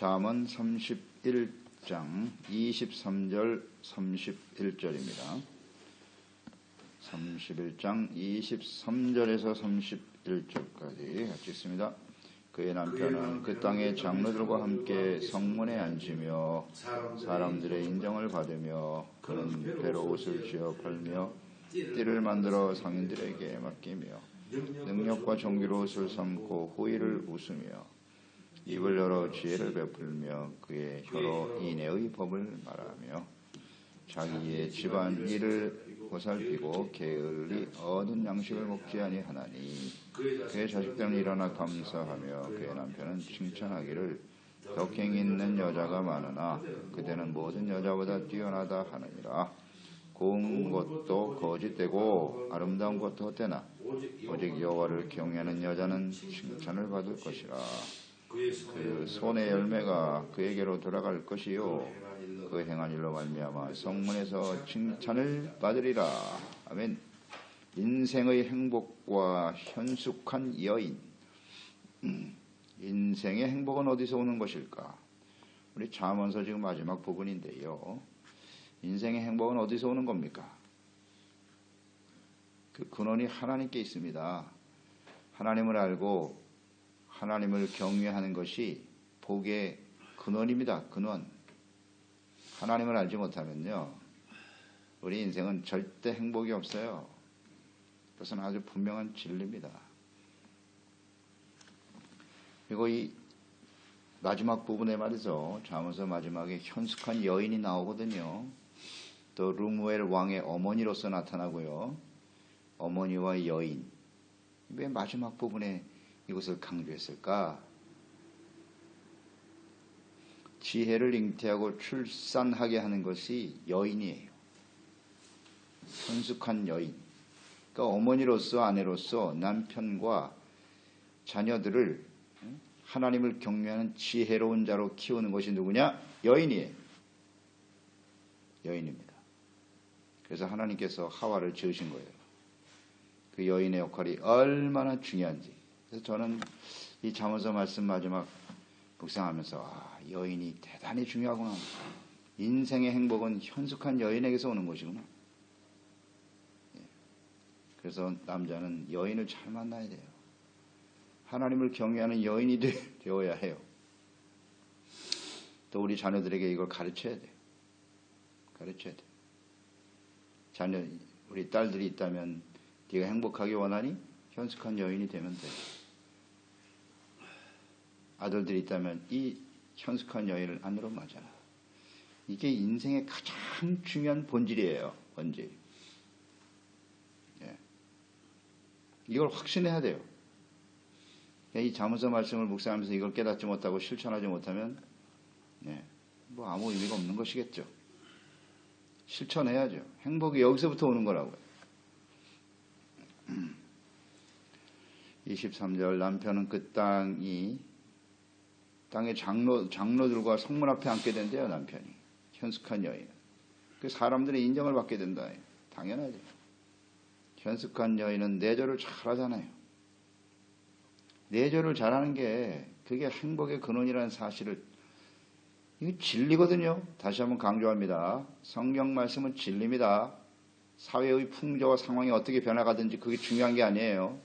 잠언 31장 23절 31절입니다. 31장 23절에서 31절까지 같이 읽습니다. 그의 남편은 그 땅의 장로들과 함께 성문에 앉으며 사람들의 인정을 받으며 그는 배로 옷을 쥐어 팔며 띠를 만들어 상인들에게 맡기며 능력과 정기로 옷을 삼고 호의를 웃으며 입을 열어 지혜를 베풀며 그의 혀로 인애의 법을 말하며 자기의 집안 일을 보살피고 게을리 얻은 양식을 먹지 아니하나니 그의 자식들은 일어나 감사하며 그의 남편은 칭찬하기를 덕행 있는 여자가 많으나 그대는 모든 여자보다 뛰어나다 하느니라. 고운 것도 거짓되고 아름다운 것도 헛되나 오직 여호와를 경외하는 여자는 칭찬을 받을 것이라. 그 손의 열매가 그에게로 돌아갈 것이요 그 행한 일로 말미암아 성문에서 칭찬을 받으리라. 아멘. 인생의 행복과 현숙한 여인. 인생의 행복은 어디서 오는 것일까? 우리 잠언서 지금 마지막 부분인데요. 인생의 행복은 어디서 오는 겁니까? 그 근원이 하나님께 있습니다. 하나님을 알고 하나님을 경외하는 것이 복의 근원입니다. 근원. 하나님을 알지 못하면요, 우리 인생은 절대 행복이 없어요. 그것은 아주 분명한 진리입니다. 그리고 이 마지막 부분에 말이죠, 잠언서 마지막에 현숙한 여인이 나오거든요. 또 르무엘 왕의 어머니로서 나타나고요. 어머니와 여인. 왜 마지막 부분에 이것을 강조했을까? 지혜를 잉태하고 출산하게 하는 것이 여인이에요. 현숙한 여인. 그러니까 어머니로서 아내로서 남편과 자녀들을 하나님을 경외하는 지혜로운 자로 키우는 것이 누구냐? 여인이에요. 여인입니다. 그래서 하나님께서 하와를 지으신 거예요. 그 여인의 역할이 얼마나 중요한지. 그래서 저는 이 잠언서 말씀 마지막 묵상하면서 여인이 대단히 중요하구나. 인생의 행복은 현숙한 여인에게서 오는 것이구나. 그래서 남자는 여인을 잘 만나야 돼요. 하나님을 경외하는 여인이 되어야 해요. 또 우리 자녀들에게 이걸 가르쳐야 돼요. 가르쳐야 돼요. 자녀, 우리 딸들이 있다면 네가 행복하기 원하니? 현숙한 여인이 되면 돼. 아들들이 있다면 이 현숙한 여인을 안으로 맞아라. 이게 인생의 가장 중요한 본질이에요. 본질. 예. 이걸 확신해야 돼요. 이 잠언서 말씀을 묵상하면서 이걸 깨닫지 못하고 실천하지 못하면 뭐 아무 의미가 없는 것이겠죠. 실천해야죠. 행복이 여기서부터 오는 거라고요. 23절 남편은 그 땅의 장로들과 성문 앞에 앉게 된대요. 남편이. 현숙한 여인. 그 사람들의 인정을 받게 된다. 당연하죠. 현숙한 여인은 내조를 잘하잖아요. 내조를 잘하는 게 그게 행복의 근원이라는 사실을, 이게 진리거든요. 다시 한번 강조합니다. 성경 말씀은 진리입니다. 사회의 풍조와 상황이 어떻게 변화가든지 그게 중요한 게 아니에요.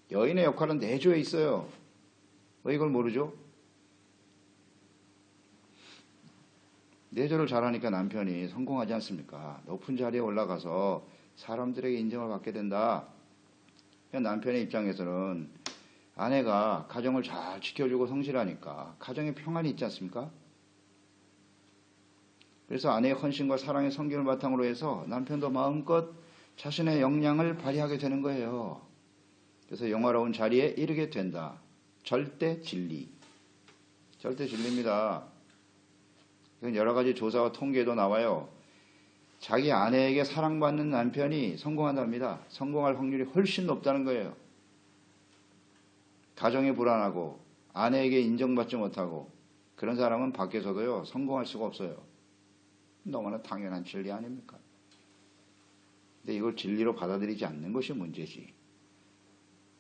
여인의 역할은 내조에 있어요. 왜 이걸 모르죠? 내조를 잘하니까 남편이 성공하지 않습니까? 높은 자리에 올라가서 사람들에게 인정을 받게 된다. 남편의 입장에서는 아내가 가정을 잘 지켜주고 성실하니까 가정에 평안이 있지 않습니까? 그래서 아내의 헌신과 사랑의 성김을 바탕으로 해서 남편도 마음껏 자신의 역량을 발휘하게 되는 거예요. 그래서 영화로운 자리에 이르게 된다. 절대 진리. 절대 진리입니다. 여러 가지 조사와 통계도 나와요. 자기 아내에게 사랑받는 남편이 성공한답니다. 성공할 확률이 훨씬 높다는 거예요. 가정이 불안하고 아내에게 인정받지 못하고 그런 사람은 밖에서도요 성공할 수가 없어요. 너무나 당연한 진리 아닙니까? 근데 이걸 진리로 받아들이지 않는 것이 문제지.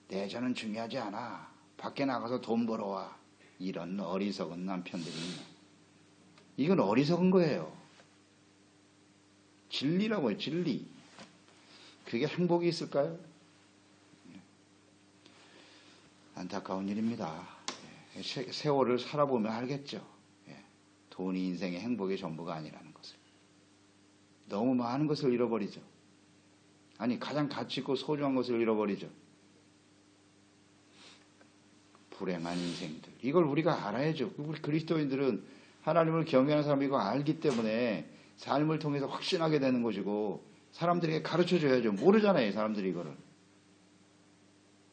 내조는 중요하지 않아. 밖에 나가서 돈 벌어와. 이런 어리석은 남편들이 있나. 이건 어리석은 거예요. 진리라고 해요. 진리. 그게 행복이 있을까요? 안타까운 일입니다. 세월을 살아보면 알겠죠. 돈이 인생의 행복의 전부가 아니라는 것을. 너무 많은 것을 잃어버리죠. 아니 가장 가치 있고 소중한 것을 잃어버리죠. 불행한 인생들. 이걸 우리가 알아야죠. 우리 그리스도인들은 하나님을 경외하는 사람이 이거 알기 때문에 삶을 통해서 확신하게 되는 것이고 사람들에게 가르쳐줘야죠. 모르잖아요. 사람들이 이거를.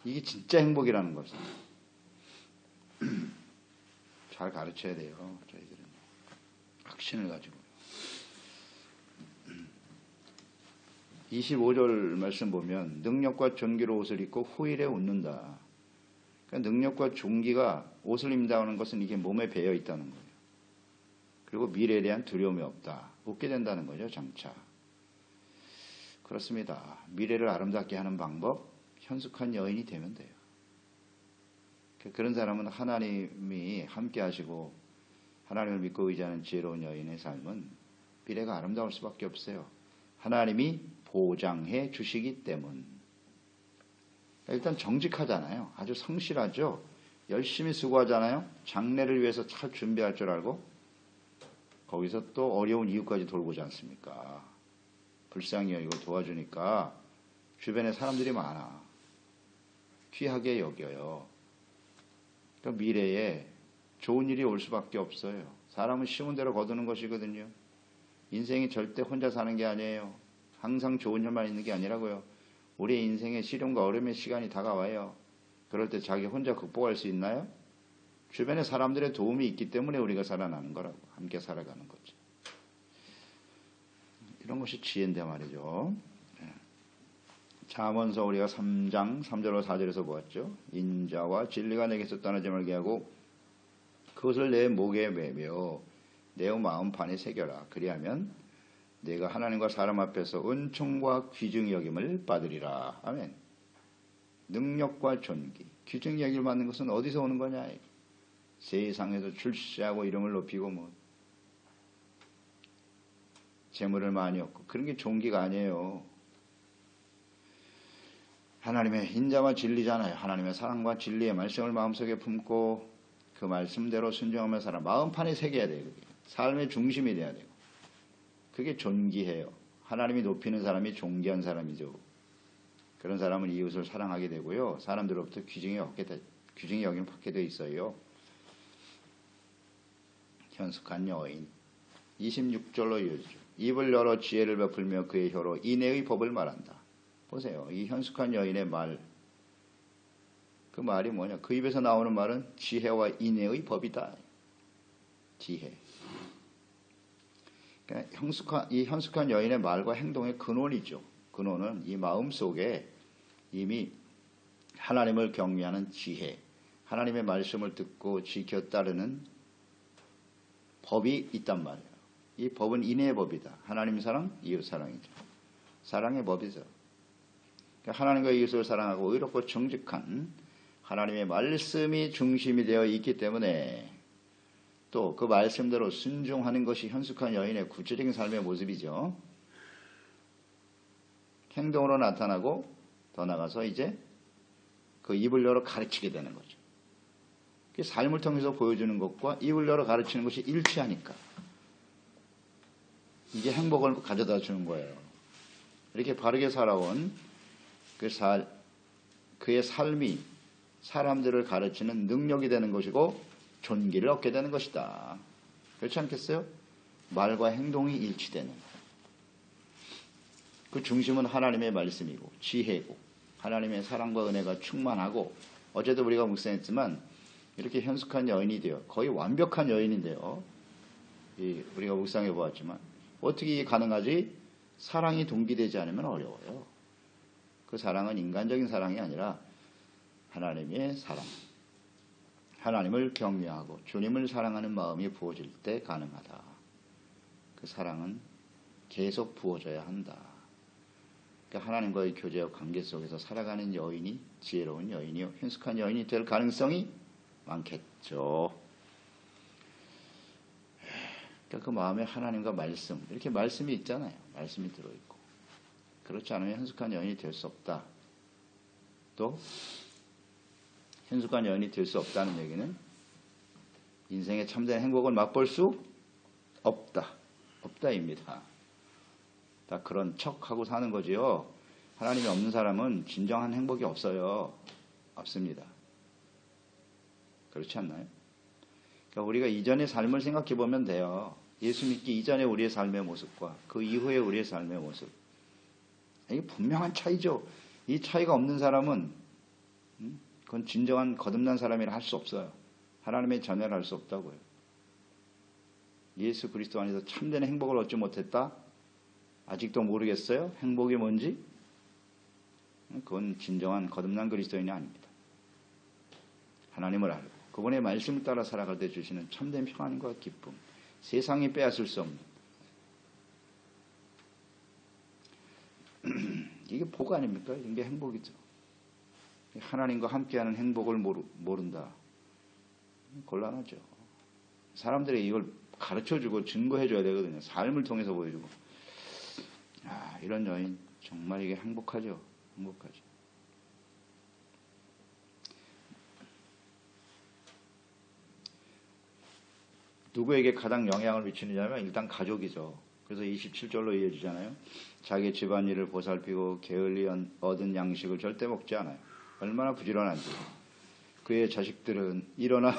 이게 진짜 행복이라는 것을. 잘 가르쳐야 돼요. 저희들은. 확신을 가지고요. 25절 말씀 보면 능력과 존귀로 옷을 입고 후일에 웃는다. 그러니까 능력과 존귀가 옷을 입는다는 것은 이게 몸에 배어 있다는 거예요. 그리고 미래에 대한 두려움이 없다. 웃게 된다는 거죠. 장차. 그렇습니다. 미래를 아름답게 하는 방법, 현숙한 여인이 되면 돼요. 그런 사람은 하나님이 함께 하시고 하나님을 믿고 의지하는 지혜로운 여인의 삶은 미래가 아름다울 수밖에 없어요. 하나님이 보장해 주시기 때문. 일단 정직하잖아요. 아주 성실하죠. 열심히 수고하잖아요. 장래를 위해서 잘 준비할 줄 알고 거기서 또 어려운 이유까지 돌보지 않습니까? 불쌍히 여기고 도와주니까 주변에 사람들이 많아. 귀하게 여겨요. 그러니까 미래에 좋은 일이 올 수밖에 없어요. 사람은 쉬운 대로 거두는 것이거든요. 인생이 절대 혼자 사는 게 아니에요. 항상 좋은 일만 있는 게 아니라고요. 우리의 인생에 시련과 어려움의 시간이 다가와요. 그럴 때 자기 혼자 극복할 수 있나요? 주변에 사람들의 도움이 있기 때문에 우리가 살아나는 거라고. 함께 살아가는 거죠. 이런 것이 지혜인데 말이죠. 잠언서 우리가 3장 3절로 4절에서 보았죠. 인자와 진리가 내게서 떠나지 말게 하고 그것을 내 목에 매며 내 마음판에 새겨라. 그리하면 내가 하나님과 사람 앞에서 은총과 귀중히 여김을 받으리라. 아멘. 능력과 존귀, 귀중히 여김을 받는 것은 어디서 오는 거냐? 세상에서 출세하고 이름을 높이고 뭐 재물을 많이 얻고 그런 게 존귀가 아니에요. 하나님의 인자와 진리잖아요. 하나님의 사랑과 진리의 말씀을 마음속에 품고 그 말씀대로 순종하며 살아. 마음판에 새겨야 돼요. 그게. 삶의 중심이 돼야 돼요. 그게 존귀해요. 하나님이 높이는 사람이 존귀한 사람이죠. 그런 사람은 이웃을 사랑하게 되고요. 사람들로부터 귀중히 여김을 받게 되어 있어요. 현숙한 여인. 26절로 이어지죠. 입을 열어 지혜를 베풀며 그의 혀로 인애의 법을 말한다. 보세요. 이 현숙한 여인의 말. 그 말이 뭐냐? 그 입에서 나오는 말은 지혜와 인애의 법이다. 지혜. 그러니까 이 현숙한 여인의 말과 행동의 근원이죠. 근원은 이 마음 속에 이미 하나님을 경외하는 지혜, 하나님의 말씀을 듣고 지켜 따르는 법이 있단 말이에요. 이 법은 인애의 법이다. 하나님 사랑, 이웃 사랑이죠. 사랑의 법이죠. 그러니까 하나님과 이웃을 사랑하고 의롭고 정직한 하나님의 말씀이 중심이 되어 있기 때문에 또 그 말씀대로 순종하는 것이 현숙한 여인의 구체적인 삶의 모습이죠. 행동으로 나타나고 더 나가서 이제 그 입을 열어 가르치게 되는 거죠. 삶을 통해서 보여주는 것과 입을 열어 가르치는 것이 일치하니까 이게 행복을 가져다 주는 거예요. 이렇게 바르게 살아온 그의 삶이 사람들을 가르치는 능력이 되는 것이고 존귀를 얻게 되는 것이다. 그렇지 않겠어요? 말과 행동이 일치되는 그 중심은 하나님의 말씀이고 지혜고 하나님의 사랑과 은혜가 충만하고 어제도 우리가 묵상했지만 이렇게 현숙한 여인이 되어 거의 완벽한 여인인데요. 우리가 묵상해 보았지만 어떻게 이게 가능하지? 사랑이 동기되지 않으면 어려워요. 그 사랑은 인간적인 사랑이 아니라 하나님의 사랑. 하나님을 경외하고 주님을 사랑하는 마음이 부어질 때 가능하다. 그 사랑은 계속 부어져야 한다. 그러니까 하나님과의 교제와 관계 속에서 살아가는 여인이 지혜로운 여인이요 현숙한 여인이 될 가능성이 많겠죠. 그러니까 그 마음에 하나님과 말씀, 이렇게 말씀이 있잖아요. 말씀이 들어있고. 그렇지 않으면 현숙한 여인이 될 수 없다. 또 현숙한 여인이 될 수 없다는 얘기는 인생의 참된 행복을 맛볼 수 없다입니다. 다 그런 척하고 사는 거지요. 하나님이 없는 사람은 진정한 행복이 없어요. 없습니다. 그렇지 않나요? 그러니까 우리가 이전의 삶을 생각해 보면 돼요. 예수 믿기 이전의 우리의 삶의 모습과 그 이후의 우리의 삶의 모습. 이게 분명한 차이죠. 이 차이가 없는 사람은 그건 진정한 거듭난 사람이라 할 수 없어요. 하나님의 자녀를 할 수 없다고요. 예수 그리스도 안에서 참된 행복을 얻지 못했다? 아직도 모르겠어요? 행복이 뭔지? 그건 진정한 거듭난 그리스도인이 아닙니다. 하나님을 알고 그분의 말씀을 따라 살아갈 때 주시는 참된 평안과 기쁨, 세상이 빼앗을 수 없는 이게 복 아닙니까? 이게 행복이죠. 하나님과 함께하는 행복을 모른다. 곤란하죠. 사람들이 이걸 가르쳐주고 증거해줘야 되거든요. 삶을 통해서 보여주고. 이런 여인 정말 이게 행복하죠. 행복하죠. 누구에게 가장 영향을 미치느냐면 일단 가족이죠. 그래서 27절로 이어지잖아요. 자기 집안일을 보살피고 게을리 얻은 양식을 절대 먹지 않아요. 얼마나 부지런한지. 그의 자식들은 일어나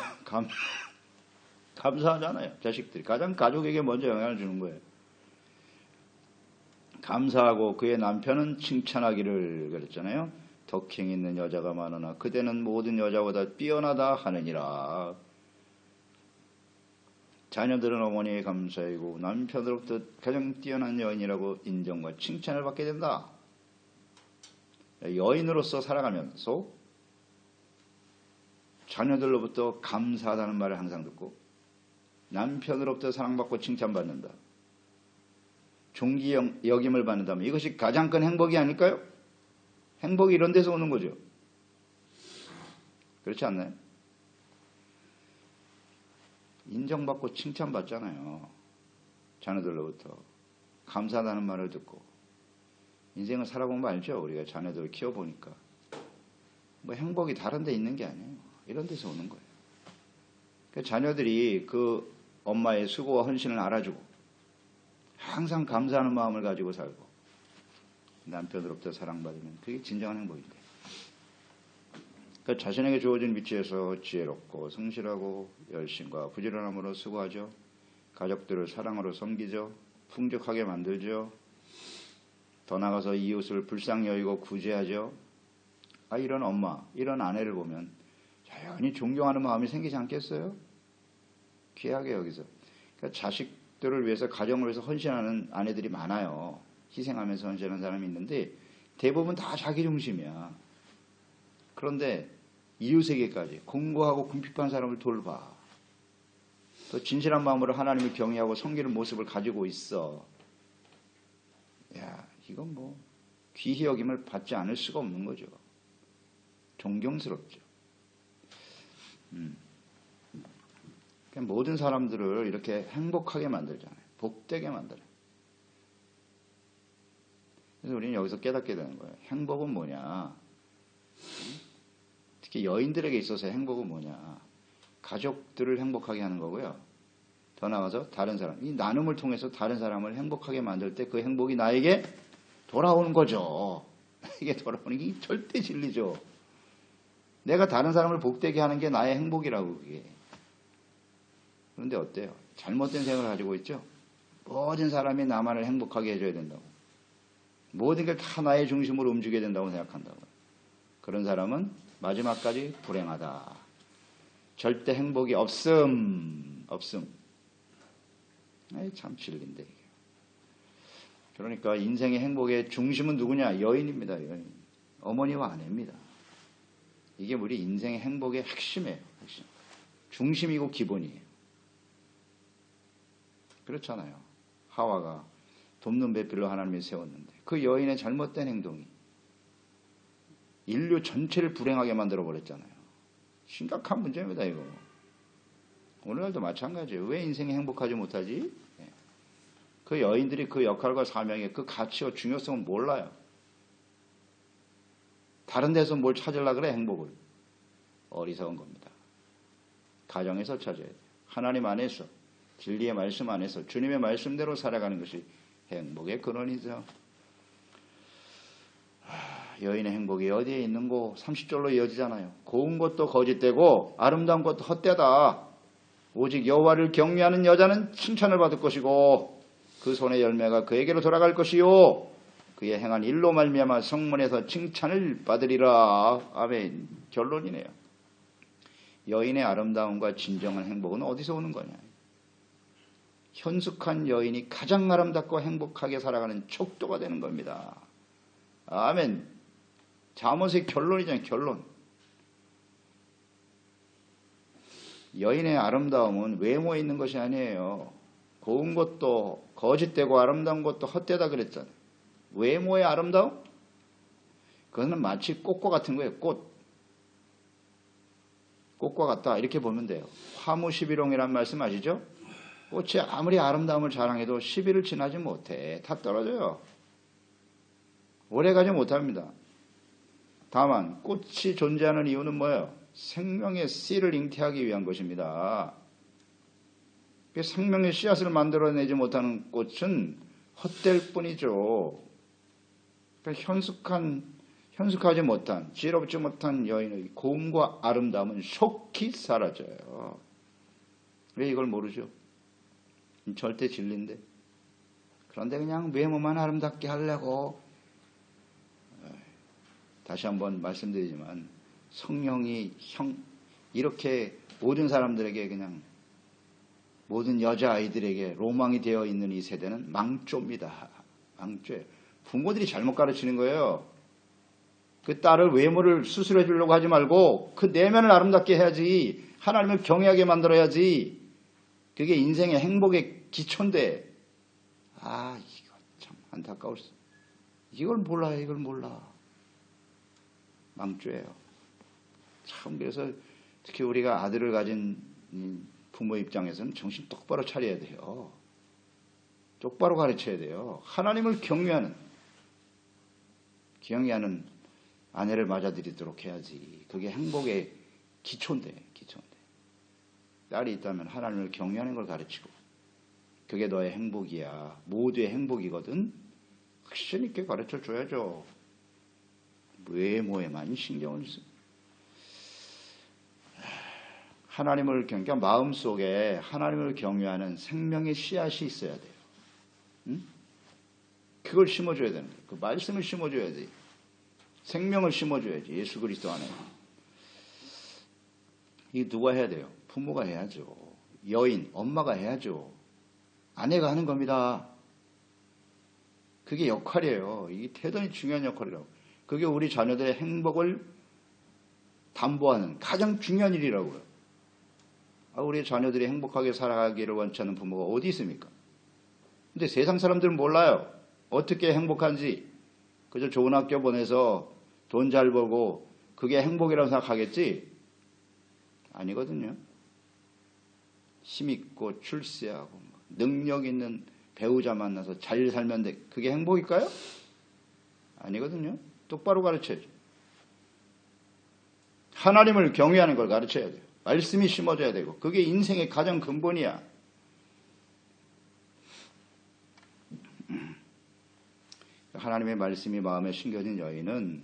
감사하잖아요. 자식들이. 가장 가족에게 먼저 영향을 주는 거예요. 감사하고 그의 남편은 칭찬하기를 그랬잖아요. 덕행 있는 여자가 많으나 그대는 모든 여자보다 뛰어나다 하느니라. 자녀들은 어머니의 감사이고 남편으로부터 가장 뛰어난 여인이라고 인정과 칭찬을 받게 된다. 여인으로서 살아가면서 자녀들로부터 감사하다는 말을 항상 듣고 남편으로부터 사랑받고 칭찬받는다. 존귀 여김을 받는다면 이것이 가장 큰 행복이 아닐까요? 행복이 이런 데서 오는 거죠. 그렇지 않나요? 인정받고 칭찬받잖아요. 자녀들로부터 감사하다는 말을 듣고 인생을 살아보면 알죠. 우리가 자녀들을 키워보니까 뭐 행복이 다른 데 있는 게 아니에요. 이런 데서 오는 거예요. 그러니까 자녀들이 그 엄마의 수고와 헌신을 알아주고 항상 감사하는 마음을 가지고 살고 남편으로부터 사랑받으면 그게 진정한 행복인데. 그러니까 자신에게 주어진 위치에서 지혜롭고 성실하고 열심과 부지런함으로 수고하죠. 가족들을 사랑으로 섬기죠. 풍족하게 만들죠. 더 나아가서 이웃을 불쌍히 여기고 구제하죠. 이런 엄마, 이런 아내를 보면 자연히 존경하는 마음이 생기지 않겠어요? 귀하게 여기서. 그러니까 자식들을 위해서, 가정을 위해서 헌신하는 아내들이 많아요. 희생하면서 헌신하는 사람이 있는데 대부분 다 자기 중심이야. 그런데 이웃에게까지 공고하고 궁핍한 사람을 돌봐. 또 진실한 마음으로 하나님을 경외하고 섬기는 모습을 가지고 있어. 이건 뭐 귀히 여김을 받지 않을 수가 없는 거죠. 존경스럽죠. 그러니까 모든 사람들을 이렇게 행복하게 만들잖아요. 복되게 만들어요. 그래서 우리는 여기서 깨닫게 되는 거예요. 행복은 뭐냐? 특히 여인들에게 있어서 행복은 뭐냐? 가족들을 행복하게 하는 거고요. 더 나아가서 다른 사람, 이 나눔을 통해서 다른 사람을 행복하게 만들 때 그 행복이 나에게 돌아오는 거죠. 이게 돌아오는 게 절대 진리죠. 내가 다른 사람을 복되게 하는 게 나의 행복이라고 그게. 그런데 어때요? 잘못된 생각을 가지고 있죠. 모든 사람이 나만을 행복하게 해줘야 된다고. 모든 게 다 나의 중심으로 움직여야 된다고 생각한다고. 그런 사람은 마지막까지 불행하다. 절대 행복이 없음. 참 진리인데. 그러니까 인생의 행복의 중심은 누구냐? 여인입니다. 여인. 어머니와 아내입니다. 이게 우리 인생의 행복의 핵심이에요. 핵심. 중심이고 기본이에요. 그렇잖아요. 하와가 돕는 배필로 하나님이 세웠는데 그 여인의 잘못된 행동이 인류 전체를 불행하게 만들어 버렸잖아요. 심각한 문제입니다, 이거. 오늘날도 마찬가지예요. 왜 인생이 행복하지 못하지? 그 여인들이 그 역할과 사명의 그 가치와 중요성을 몰라요. 다른 데서 뭘 찾으려고 그래, 행복을. 어리석은 겁니다. 가정에서 찾아야 돼요. 하나님 안에서, 진리의 말씀 안에서 주님의 말씀대로 살아가는 것이 행복의 근원이죠. 여인의 행복이 어디에 있는고 30절로 이어지잖아요. 고운 것도 거짓되고 아름다운 것도 헛되다. 오직 여호와를 경외하는 여자는 칭찬을 받을 것이고 그 손의 열매가 그에게로 돌아갈 것이요 그의 행한 일로 말미암아 성문에서 칭찬을 받으리라. 아멘. 결론이네요. 여인의 아름다움과 진정한 행복은 어디서 오는 거냐? 현숙한 여인이 가장 아름답고 행복하게 살아가는 척도가 되는 겁니다. 아멘. 잠언의 결론이잖아요. 결론. 여인의 아름다움은 외모에 있는 것이 아니에요. 고운 것도 거짓되고 아름다운 것도 헛되다 그랬잖아요. 외모의 아름다움? 그거는 마치 꽃과 같은 거예요. 꽃과 같다 이렇게 보면 돼요. 화무시비롱이란 말씀 아시죠? 꽃이 아무리 아름다움을 자랑해도 시비를 지나지 못해. 다 떨어져요. 오래가지 못합니다. 다만 꽃이 존재하는 이유는 뭐예요? 생명의 씨를 잉태하기 위한 것입니다. 생명의 씨앗을 만들어내지 못하는 꽃은 헛될 뿐이죠. 현숙하지 못한, 지혜롭지 못한 여인의 고움과 아름다움은 속히 사라져요. 왜 이걸 모르죠? 절대 진리인데. 그런데 그냥 외모만 아름답게 하려고. 다시 한번 말씀드리지만 성령이 이렇게 모든 사람들에게 그냥 모든 여자아이들에게 로망이 되어 있는 이 세대는 망조입니다. 망조예요. 부모들이 잘못 가르치는 거예요. 그 딸을 외모를 수술해 주려고 하지 말고 그 내면을 아름답게 해야지. 하나님을 경외하게 만들어야지. 그게 인생의 행복의 기초인데 이거 참 안타까웠어. 이걸 몰라요. 이걸 몰라. 망조예요. 참 그래서 특히 우리가 아들을 가진 부모 입장에서는 정신 똑바로 차려야 돼요. 똑바로 가르쳐야 돼요. 하나님을 경외하는 아내를 맞아들이도록 해야지. 그게 행복의 기초인데. 딸이 있다면 하나님을 경외하는 걸 가르치고 그게 너의 행복이야. 모두의 행복이거든. 확신 있게 가르쳐 줘야죠. 외모에만 신경을 쓰. 하나님을 그러니까 마음속에 하나님을 경외하는 생명의 씨앗이 있어야 돼요. 응? 그걸 심어줘야 되는 거예요. 그 말씀을 심어줘야지. 생명을 심어줘야지. 예수 그리스도 안에. 이게 누가 해야 돼요? 부모가 해야죠. 여인, 엄마가 해야죠. 아내가 하는 겁니다. 그게 역할이에요. 이게 대단히 중요한 역할이라고. 그게 우리 자녀들의 행복을 담보하는 가장 중요한 일이라고요. 우리 자녀들이 행복하게 살아가기를 원치 않는 부모가 어디 있습니까? 근데 세상 사람들은 몰라요. 어떻게 행복한지. 그저 좋은 학교 보내서 돈 잘 벌고 그게 행복이라고 생각하겠지? 아니거든요. 힘있고 출세하고 능력 있는 배우자 만나서 잘 살면 돼. 그게 행복일까요? 아니거든요. 똑바로 가르쳐야죠. 하나님을 경외하는 걸 가르쳐야 돼요. 말씀이 심어져야 되고 그게 인생의 가장 근본이야. 하나님의 말씀이 마음에 심겨진 여인은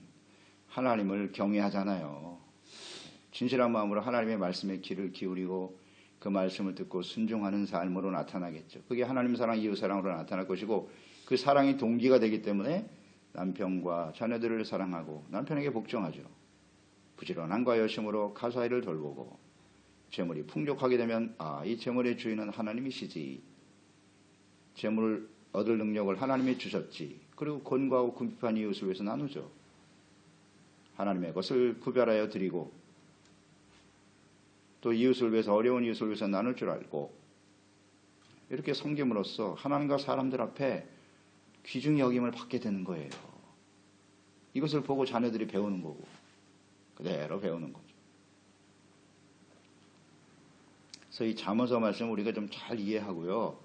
하나님을 경외하잖아요. 진실한 마음으로 하나님의 말씀에 귀를 기울이고 그 말씀을 듣고 순종하는 삶으로 나타나겠죠. 그게 하나님 사랑, 이웃 사랑으로 나타날 것이고 그 사랑이 동기가 되기 때문에 남편과 자녀들을 사랑하고 남편에게 복종하죠. 부지런함과 여심으로 가사일을 돌보고 재물이 풍족하게 되면 이 재물의 주인은 하나님이시지. 재물을 얻을 능력을 하나님이 주셨지. 그리고 권고하고 궁핍한 이웃을 위해서 나누죠. 하나님의 것을 구별하여 드리고 또 이웃을 위해서 어려운 이웃을 위해서 나눌 줄 알고 이렇게 섬김으로써 하나님과 사람들 앞에 귀중히 여김을 받게 되는 거예요. 이것을 보고 자녀들이 배우는 거고 그대로 배우는 거죠. 그래서 이 잠언서 말씀을 우리가 좀 잘 이해하고요.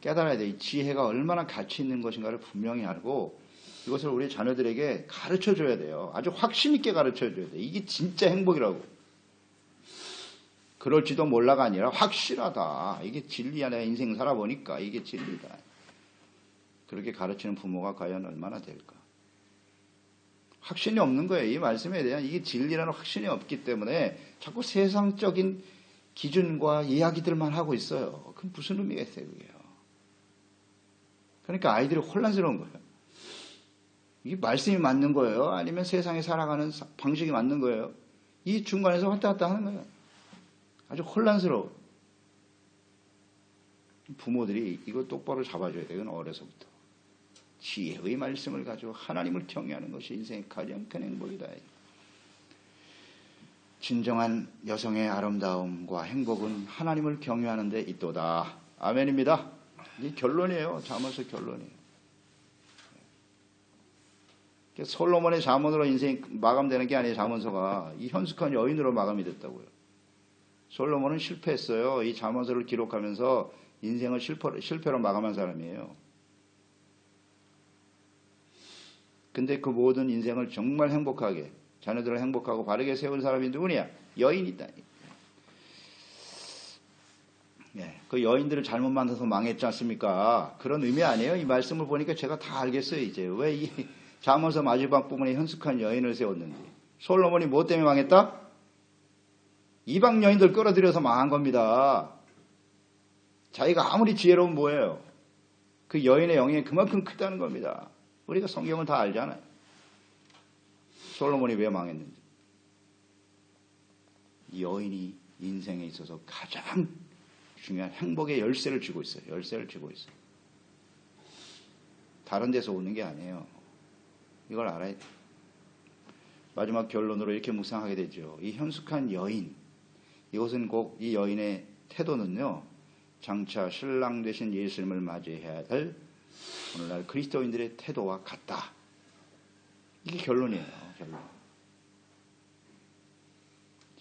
깨달아야 돼. 이 지혜가 얼마나 가치 있는 것인가를 분명히 알고 이것을 우리 자녀들에게 가르쳐줘야 돼요. 아주 확신 있게 가르쳐줘야 돼. 이게 진짜 행복이라고. 그럴지도 몰라가 아니라 확실하다. 이게 진리야. 내가 인생 살아보니까 이게 진리다. 그렇게 가르치는 부모가 과연 얼마나 될까. 확신이 없는 거예요. 이 말씀에 대한 이게 진리라는 확신이 없기 때문에 자꾸 세상적인 기준과 이야기들만 하고 있어요. 그럼 무슨 의미가 있어요, 그게요. 그러니까 아이들이 혼란스러운 거예요. 이게 말씀이 맞는 거예요? 아니면 세상에 살아가는 방식이 맞는 거예요? 이 중간에서 왔다 갔다 하는 거예요. 아주 혼란스러워. 부모들이 이거 똑바로 잡아줘야 돼요. 어려서부터. 지혜의 말씀을 가지고 하나님을 경외하는 것이 인생의 가장 큰 행복이다. 진정한 여성의 아름다움과 행복은 하나님을 경외하는 데 있도다. 아멘입니다. 이 결론이에요. 잠언서 결론이에요. 솔로몬의 잠언으로 인생이 마감되는 게 아니에요. 잠언서가 이 현숙한 여인으로 마감이 됐다고요. 솔로몬은 실패했어요. 이 잠언서를 기록하면서 인생을 실패로 마감한 사람이에요. 근데 그 모든 인생을 정말 행복하게, 자녀들을 행복하고 바르게 세운 사람이 누구냐? 여인이다. 네, 그 여인들을 잘못 만나서 망했지 않습니까? 그런 의미 아니에요. 이 말씀을 보니까 제가 다 알겠어요. 이제 왜 이 잠언서 마지막 부분에 현숙한 여인을 세웠는지. 솔로몬이 뭐 때문에 망했다? 이방 여인들 끌어들여서 망한 겁니다. 자기가 아무리 지혜로운 뭐예요? 그 여인의 영향이 그만큼 크다는 겁니다. 우리가 성경을 다 알잖아요. 솔로몬이 왜 망했는지. 여인이 인생에 있어서 가장 중요한 행복의 열쇠를 쥐고 있어요. 열쇠를 쥐고 있어요. 다른 데서 오는 게 아니에요. 이걸 알아야 돼요. 마지막 결론으로 이렇게 묵상하게 되죠. 이 현숙한 여인, 이것은 꼭 이 여인의 태도는요, 장차 신랑 되신 예수님을 맞이해야 될 오늘날 그리스도인들의 태도와 같다. 이게 결론이에요. 결론.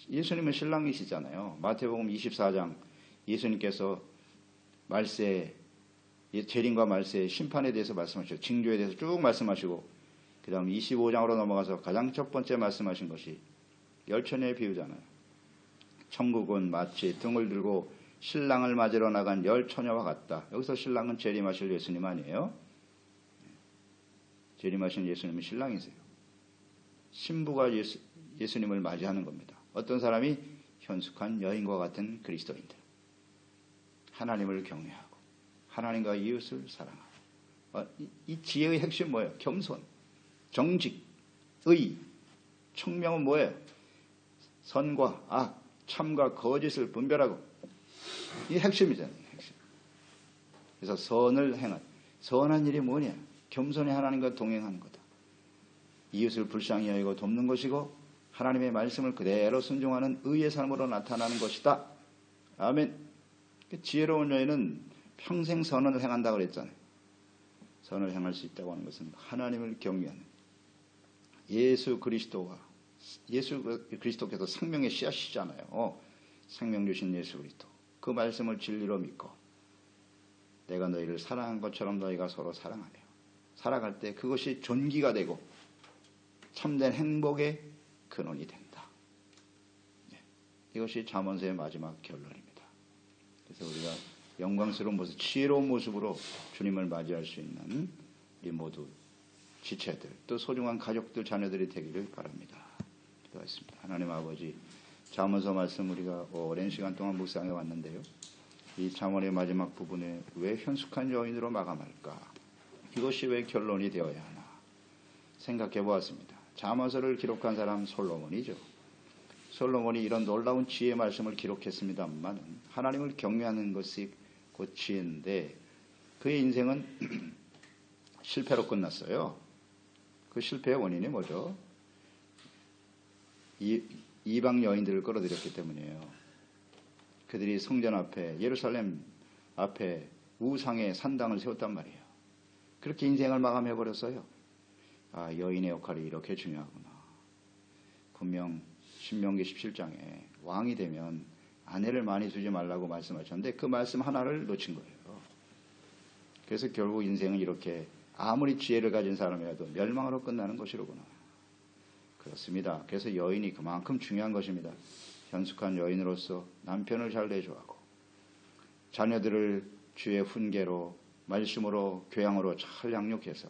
예수님은 신랑이시잖아요. 마태복음 24장 예수님께서 말세, 재림과 말세, 심판에 대해서 말씀하시고 징조에 대해서 쭉 말씀하시고 그 다음 25장으로 넘어가서 가장 첫 번째 말씀하신 것이 열처녀의 비유잖아요. 천국은 마치 등을 들고 신랑을 맞으러 나간 열처녀와 같다. 여기서 신랑은 재림하실 예수님 아니에요? 재림하신 예수님은 신랑이세요. 신부가 예수님을 맞이하는 겁니다. 어떤 사람이? 현숙한 여인과 같은 그리스도인들. 하나님을 경외하고 하나님과 이웃을 사랑하고. 이 지혜의 핵심 뭐예요? 겸손, 정직, 의, 청명은 뭐예요? 선과 악, 참과 거짓을 분별하고. 이 핵심이잖아요. 핵심. 그래서 선을 행한, 선한 일이 뭐냐? 겸손히 하나님과 동행하는 거다. 이웃을 불쌍히 여기고 돕는 것이고 하나님의 말씀을 그대로 순종하는 의의 삶으로 나타나는 것이다. 아멘. 지혜로운 여인은 평생 선을 행한다고 그랬잖아요. 선을 행할 수 있다고 하는 것은 하나님을 경외하는 예수 그리스도께서 생명의 씨앗이잖아요. 생명 주신 예수 그리스도. 그 말씀을 진리로 믿고 내가 너희를 사랑한 것처럼 너희가 서로 사랑하며 살아갈 때 그것이 존귀가 되고 참된 행복의 근원이 된다. 이것이 잠언서의 마지막 결론입니다. 그래서 우리가 영광스러운 모습, 지혜로운 모습으로 주님을 맞이할 수 있는 우리 모두 지체들, 또 소중한 가족들, 자녀들이 되기를 바랍니다. 기도하겠습니다. 하나님 아버지, 잠언서 말씀 우리가 오랜 시간 동안 묵상해 왔는데요. 이 잠언의 마지막 부분에 왜 현숙한 여인으로 마감할까? 이것이 왜 결론이 되어야 하나? 생각해 보았습니다. 잠언서를 기록한 사람 솔로몬이죠. 솔로몬이 이런 놀라운 지혜의 말씀을 기록했습니다만 하나님을 경외하는 것이 곧 지혜인데 그의 인생은 실패로 끝났어요. 그 실패의 원인이 뭐죠? 이방 여인들을 끌어들였기 때문이에요. 그들이 성전 앞에, 예루살렘 앞에 우상의 산당을 세웠단 말이에요. 그렇게 인생을 마감해버렸어요. 아, 여인의 역할이 이렇게 중요하구나. 분명 신명기 17장에 왕이 되면 아내를 많이 두지 말라고 말씀하셨는데 그 말씀 하나를 놓친 거예요. 그래서 결국 인생은 이렇게 아무리 지혜를 가진 사람이라도 멸망으로 끝나는 것이로구나. 그렇습니다. 그래서 여인이 그만큼 중요한 것입니다. 현숙한 여인으로서 남편을 잘 내조하고 자녀들을 주의 훈계로 말씀으로 교양으로 잘 양육해서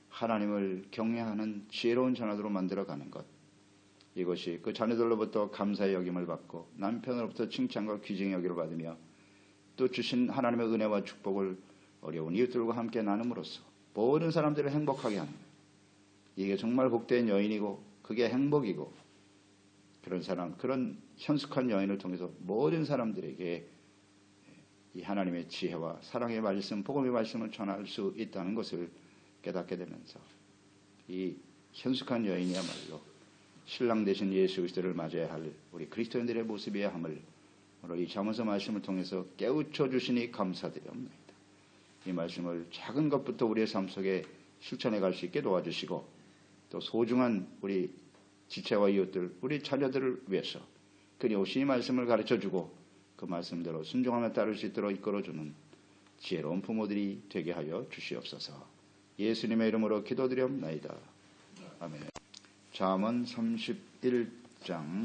하나님을 경외하는 지혜로운 자녀들로 만들어가는 것, 이것이 그 자녀들로부터 감사의 여김을 받고 남편으로부터 칭찬과 귀중의 여김을 받으며 또 주신 하나님의 은혜와 축복을 어려운 이웃들과 함께 나눔으로써 모든 사람들을 행복하게 하는 거예요. 이게 정말 복된 여인이고 그게 행복이고, 그런 사람, 그런 현숙한 여인을 통해서 모든 사람들에게 이 하나님의 지혜와 사랑의 말씀, 복음의 말씀을 전할 수 있다는 것을 깨닫게 되면서 이 현숙한 여인이야말로 신랑 되신 예수 그리스도를 맞아야 할 우리 그리스도인들의 모습이어야 함을 오늘 이 잠언서 말씀을 통해서 깨우쳐 주시니 감사드립니다. 이 말씀을 작은 것부터 우리의 삶 속에 실천해 갈 수 있게 도와주시고 또 소중한 우리 지체와 이웃들, 우리 자녀들을 위해서 그리 오신 이 말씀을 가르쳐주고 그 말씀대로 순종하며 따를 수 있도록 이끌어주는 지혜로운 부모들이 되게 하여 주시옵소서. 예수님의 이름으로 기도드리옵나이다. 아멘. 잠언 31장